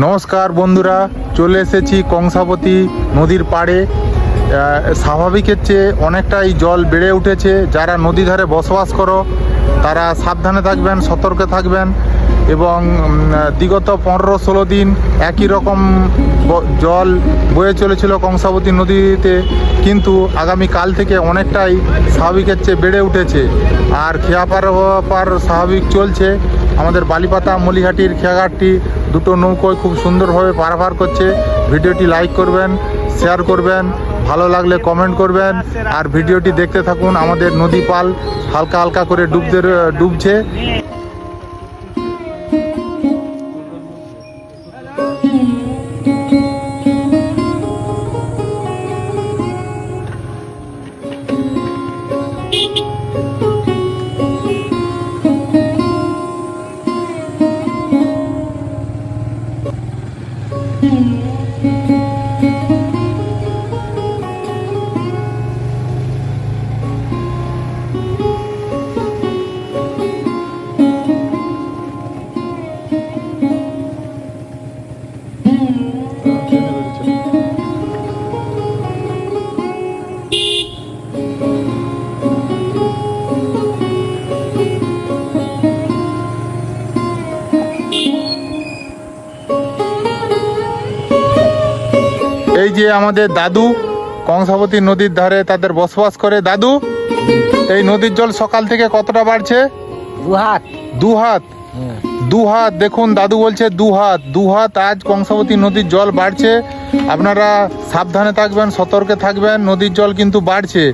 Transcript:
নমস্কার বন্ধুরা, চলে এসেছি কংসাবতী নদীর পাড়ে। স্বাভাবিকের চেয়ে অনেকটাই জল বেড়ে উঠেছে। যারা নদী ধারে বসবাস করো তারা সাবধানে থাকবেন, সতর্কে থাকবেন। এবং বিগত 15-16 দিন একই রকম জল বয়ে চলেছিল কংসাবতী নদীতে, কিন্তু আগামী কাল থেকে অনেকটাই স্বাভাবিকের চেয়ে বেড়ে উঠেছে। আর খেয়াপার স্বাভাবিক চলছে। আমাদের বালিপাতা মলিহাটির খেয়াঘাটটি দুটো নৌকোয় খুব সুন্দরভাবে পারাপার করছে। ভিডিওটি লাইক করবেন, শেয়ার করবেন, ভালো লাগলে কমেন্ট করবেন। আর ভিডিওটি দেখতে থাকুন। আমাদের নদী পাল হালকা হালকা করে ডুবছে। এই যে আমাদের দাদু কংসাবতী নদীর ধারে তাদের বসবাস করে। দাদু, এই নদীর জল সকাল থেকে কতটা বাড়ছে? দু হাত। দেখুন, দাদু বলছে দু হাত আজ কংসাবতী নদীর জল বাড়ছে। আপনারা সাবধানে থাকবেন, সতর্কে থাকবেন। নদীর জল কিন্তু বাড়ছে।